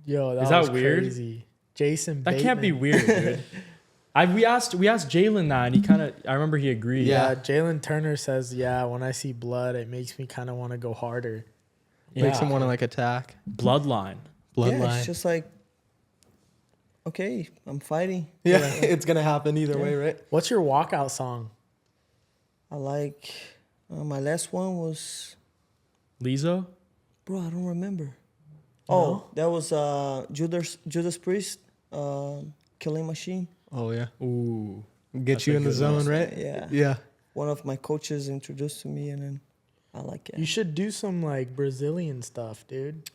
Yo, that Is that was weird? crazy. Jason That can't be Bateman. weird, dude. We asked Jalen that, and he kind of. I remember he agreed. Yeah, Jalen Turner says, yeah, when I see blood, it makes me kind of want to go harder. Makes Yeah. him want to like attack. Bloodline. Yeah, it's just like, okay, I'm fighting. Yeah, it's gonna happen either way, right? What's your walkout song? I like, my last one was, Lizzo. bro, I don't remember. Oh, that was Judas Priest, Killing Machine. Oh yeah, Ooh. get That's you a in the good zone, one. right? Yeah. Yeah. One of my coaches introduced to me, and then I like it. You should do some like Brazilian stuff, dude.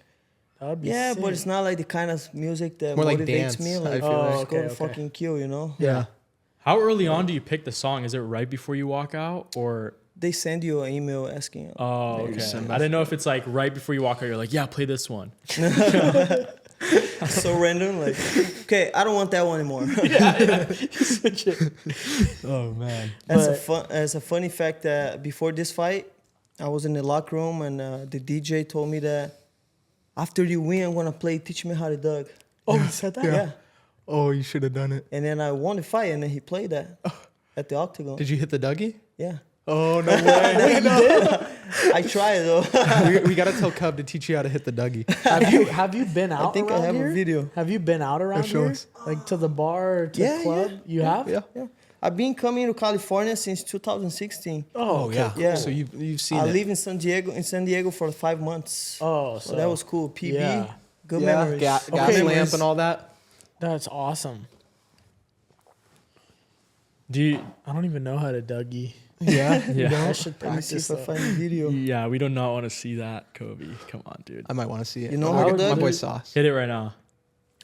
That would be sick. But it's not like the kind of music that More like motivates dance, me. I Like, feel like. just go Okay, to okay. fucking kill, you know? Yeah. How early on do you pick the song? Is it right before you walk out, or? They send you an email asking. Oh, okay. send I didn't know if it's like right before you walk out. You're like, yeah, play this one. So random, like, okay, I don't want that one anymore. Switch it. Oh man. As a funny fact, that before this fight, I was in the locker room, and the DJ told me that after you win, I'm gonna play "Teach Me How to Dug." Oh, he said that? Yeah. Oh, you should have done it. And then I won the fight, and then he played that at the octagon. Did you hit the Dougie? Yeah. Oh no way! I tried though. we gotta tell Cub to teach you how to hit the Dougie. Have you been out? I think I around have here? a video. Have you been out around show here? us. Like to the bar or to Yeah, the club? yeah. You have? Yeah. Yeah. I've been coming to California since 2016. Oh, okay. Yeah. So you've seen I it. live in San Diego for 5 months. Oh, So that was cool. PB, yeah. good yeah, memories. gas Okay, lamp Liz. and all that. That's awesome. Do you? I don't even know how to Dougie. Yeah. Yeah. I should Let me see practice if I that. find the video. Yeah, we do not want to see that, Kobe. Come on, dude. I might want to see it. You know my, how to my Dougie? boy Sauce. Hit it right now.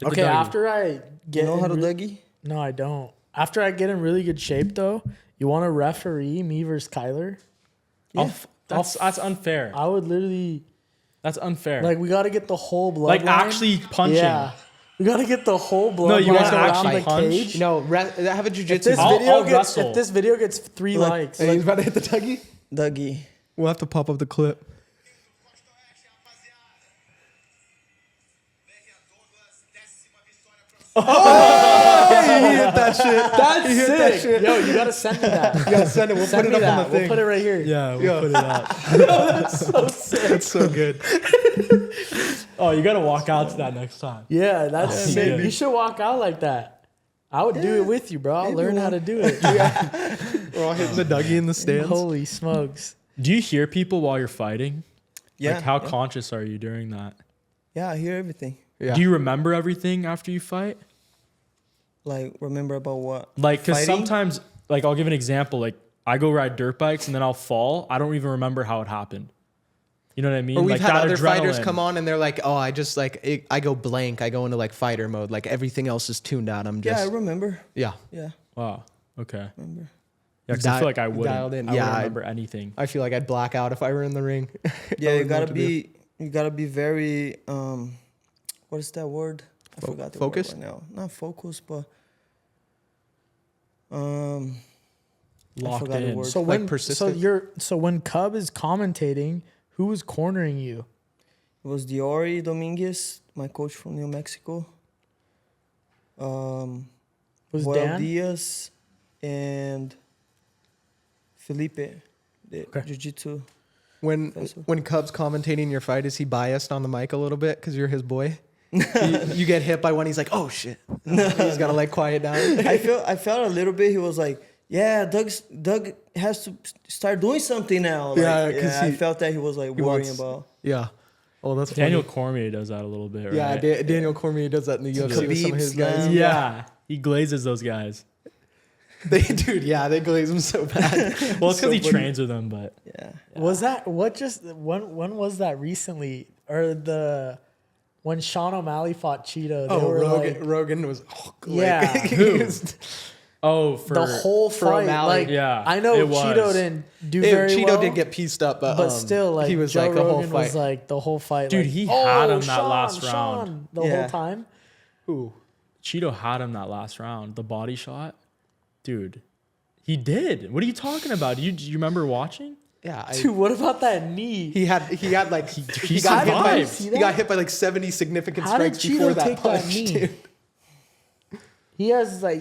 Hit the Okay, Dougie. after I get You know in how to re- Dougie? No, I don't. After I get in really good shape, though, you want to referee me versus Kyler? That's unfair. I would literally That's unfair. like we got to get the whole blood. Like line. actually punching. Yeah, we got to get the whole blood. No, you line wanna around actually the punch? cage. You know, have a If jujitsu. this I'll- video I'll gets wrestle. if this video gets 3 Look, likes, Hey, he's about to hit the Dougie. Dougie. We'll have to pop up the clip. He hit that shit. that's sick. Yo, you gotta send me that. You gotta send it. We'll Send put me it up on that. the We'll thing. put it right here. Yeah, we'll put it up. That's so good. Oh, you gotta walk out to that next time. Yeah, that's Yeah, sick. maybe. You should walk out like that. I would do it with you, bro. I'll learn how to do it. We're all hitting the Dougie in the stands. Holy smokes. Do you hear people while you're fighting? Yeah. Like how yeah. conscious are you during that? Yeah, I hear everything. Yeah. Do you remember everything after you fight? Like, remember about what? Like, because Fighting? sometimes, like, I'll give an example. Like, I go ride dirt bikes and then I'll fall. I don't even remember how it happened. You know what I mean? Or we've like had that other fighters adrenaline. come on and they're like, "Oh, I just like I go blank. I go into like fighter mode. Like everything else is tuned out. I'm Yeah, I just remember. yeah. Yeah, Wow. Okay. remember. Yeah, because I feel like I You wouldn't. dialed in. I Yeah, wouldn't I- remember anything. I feel like I'd black out if I were in the ring. Yeah, you wouldn't know gotta what to be. You gotta be very. What is that word? I forgot the focused? word right now. Not focused, but I Locked forgot the in. word. So Like when persistent? so when Cub is commentating, who is cornering you? It was Diori Dominguez, my coach from New Mexico. Was Joel Dan? Diaz and Felipe, the Okay. jiu-jitsu. When Cub's commentating your fight, is he biased on the mic a little bit because you're his boy? you get hit by one, he's like, "Oh shit!" He's gotta like quiet down. I felt a little bit. He was like, "Yeah, Doug has to start doing something now." Like, Yeah, 'cause I he- felt that he was like he worrying wants- about. Yeah. Oh, that's Daniel funny. Cormier does that a little bit, right? Yeah, Daniel Cormier does that in the UFC with some of Khabib his guys. slam. Yeah. He glazes those guys. They glaze him so bad. Well, it's because So he funny. trains with them, but Yeah. Was that what just when was that recently? Or when Sean O'Malley fought Cheetah, they Oh, were Rogan, like, Rogan was. Yeah. he was- Oh, for the whole for fight. O'Malley. Like, Yeah, I know it was. Cheeto didn't do very Cheeto well. did get pieced up, but still, like he was Joe like the whole Rogan fight. was like the whole fight. Dude, like, he had him that Sean, last Sean, round. the Yeah. whole time. Ooh. Cheeto had him that last round. The body shot, dude. He did. What are you talking about? Do you remember watching? Yeah, Dude, what about that knee? he had like he got hit by- he got hit by like 70 significant How did strikes before Cheeto that take that punch, knee? dude.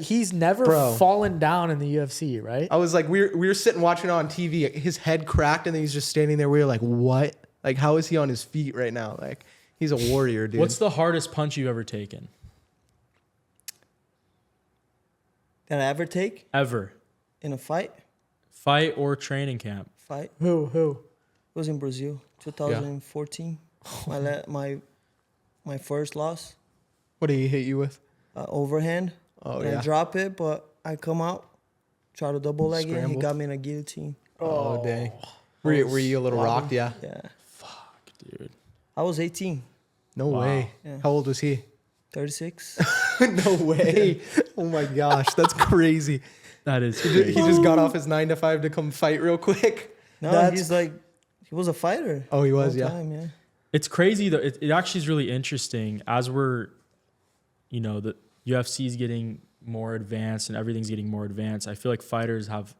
He's never Bro. fallen down in the UFC, right? I was like, we were sitting watching it on TV. His head cracked, and then he's just standing there. We were like, what? Like, how is he on his feet right now? Like, he's a warrior, dude. What's the hardest punch you've ever taken? Did I ever take Ever. in a fight? Fight or training camp? Fight. Who? It was in Brazil, 2014. My first loss, What did he hit you with? overhand. Oh, And yeah. I drop it, but I come out, try to double leg it. He Scramble. got me in a guillotine. Oh, dang. Were you a little rocked? Yeah. Yeah, Dude. I was 18, No Wow. way. Yeah. How old was he? 36. No way. Oh my gosh, that's crazy. That is He crazy. just got off his 9 to 5 to come fight real quick. No, That's- he's like, he was a fighter. Oh, he was, the yeah. whole time, yeah. It's crazy though. It actually is really interesting as we're, the UFC is getting more advanced and everything's getting more advanced. I feel like fighters have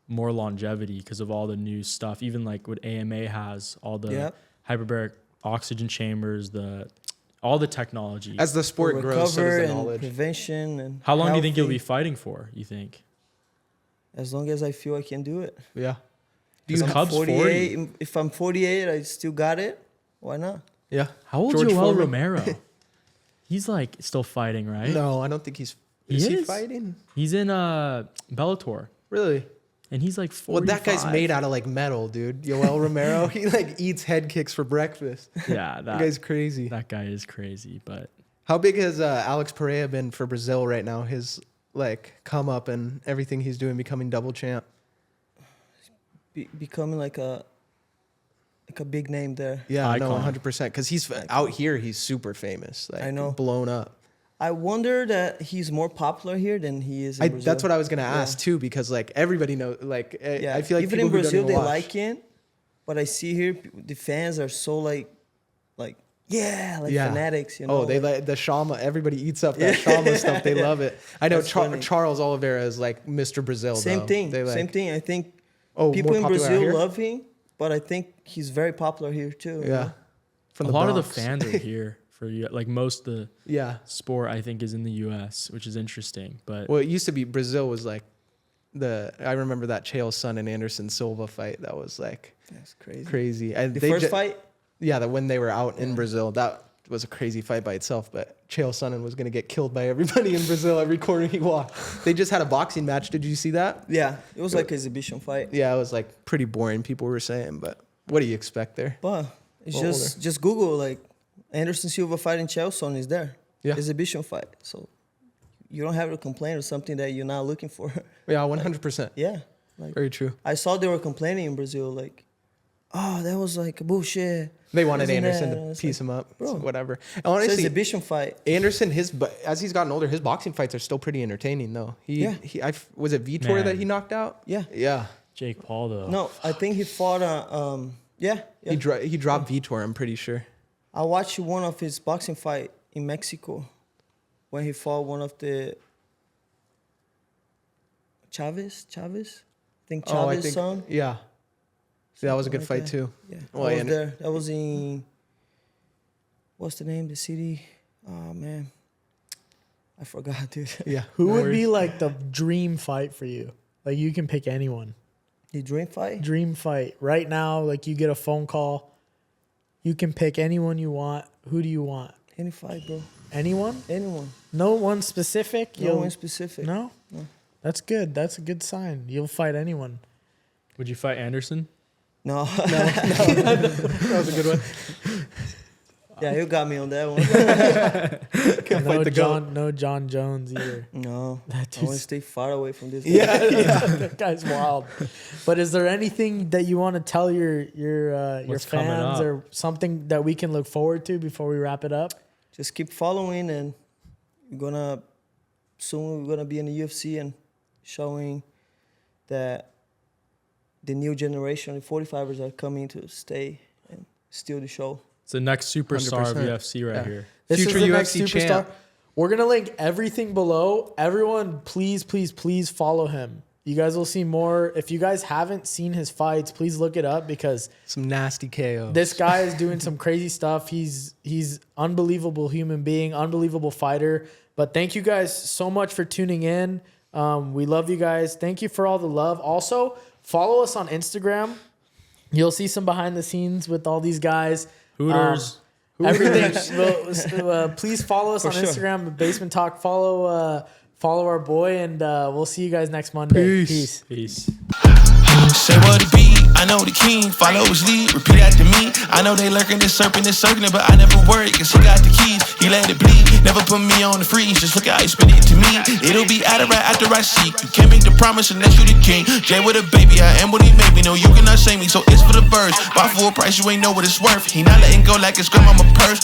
more longevity because of all the new stuff. Even like what AMA has, all the Yep. hyperbaric oxygen chambers, all the technology. As the sport grows, so Recover does the and knowledge. prevention and How long do you think you'll be healthy. fighting for? You think? As long as I feel I can do it. Yeah. Because I'm Cubs 40. If I'm 48, I still got it. Why not? Yeah. How old's George Joel Foreman? Romero? He's like still fighting, right? No, I don't think he's. He Is he is? fighting? He's in Bellator, Really? and he's like 45. Well, that guy's made out of like metal, dude. Yoel Romero, he like eats head kicks for breakfast. Yeah, That guy's crazy. that guy is crazy, but How big has Alex Pereira been for Brazil right now? His like come up and everything he's doing, becoming double champ. Becoming like a big name there. Yeah, no, Icon. 100%. Because he's out here, he's super famous. Like, I know. blown up. I wonder that he's more popular here than he is in Brazil. That's what I was gonna ask too, because like everybody knows. Like, Yeah, I feel like even people in who don't Brazil even they watch- like it, but I see here the fans are so like fanatics. You know, Oh, they like the Shama. Everybody eats up that Shama stuff. They love it. I know That's funny. Charles Oliveira is like Mr. Brazil. same though. thing. They like, Same thing. I think Oh, people more in popular out Brazil here? love him, but I think he's very popular here too. you Yeah. know? From a lot of the Bronx. fans are here for you. Like most of the Yeah. sport, I think, is in the U.S., which is interesting. But Well, it used to be Brazil was like I remember that Chael Sonnen and Anderson Silva fight. That was like That's crazy. crazy. And The they first ju- fight, Yeah, that when they were out in Brazil, that was a crazy fight by itself. But Chael Sonnen was gonna get killed by everybody in Brazil every corner he walked. They just had a boxing match. Did you see that? yeah, it was like an exhibition fight. Yeah, it was like pretty boring. People were saying, but what do you expect there? But it's Well, just Google like Anderson Silva fighting Chelson is there. Yeah. Exhibition fight. So you don't have to complain of something that you're not looking for. Yeah, 100%. Yeah. Like Very true. I saw they were complaining in Brazil, like, oh, that was like bullshit. They wanted Isn't Anderson that- to it's piece like, him up. bro. Whatever. And It's an honestly, exhibition fight. Anderson, as he's gotten older, his boxing fights are still pretty entertaining, though. Yeah. Was it Vitor that Man. he knocked out? Yeah. Yeah. Jake Paul, though. No, I think he fought yeah. He dropped Vitor, I'm pretty sure. I watched one of his boxing fight in Mexico when he fought one of the Chavez? I think Chavez son. Yeah. See, that was a good Something fight, like too. Yeah. Well, I was and- there. That was in what's the name? The city? Oh man. I forgot, dude. Yeah. Who No would be worries. like the dream fight for you? Like you can pick anyone. The dream fight? Dream fight right now. Like you get a phone call. You can pick anyone you want. Who do you want? Any fight, bro. Anyone? Anyone. No one specific. No one specific. No. That's good. That's a good sign. You'll fight anyone. Would you fight Anderson? No. That was a good one. Yeah, you got me on that one. Can't No fight the goat. No John Jones either. No. That I want to dude's stay far away from this. Yeah. that guy's wild. But is there anything that you want to tell your What's coming fans up? or something that we can look forward to before we wrap it up? Just keep following, and soon we're gonna be in the UFC, and showing that the new generation of 45ers are coming to stay and steal the show. It's the next superstar of 100%. UFC right here. This Future is the next UFC superstar. champ. We're gonna link everything below. Everyone, please, please, please follow him. You guys will see more. If you guys haven't seen his fights, please look it up because Some nasty KO. this guy is doing some crazy stuff. He's unbelievable human being, unbelievable fighter. But thank you guys so much for tuning in. We love you guys. Thank you for all the love. Also, follow us on Instagram. You'll see some behind the scenes with all these guys. Hooters. Everything. Please follow us on sure. Instagram, Basement Talk. Follow our boy, and we'll see you guys next Monday. Peace. Peace. Say what it be, I know the king, follow his lead, repeat after me. I know they lurking, this serpent is circling, but I never worry, cause he got the keys, he let it bleed. Never put me on the freeze, just look how he spit it to me. It'll be out of right after I seek. You can't make the promise unless you the king. Jay with a baby, I am what he made me. No, you cannot say me, so it's for the birds. Buy full price, you ain't know what it's worth. He not letting go like it's grandmama purse.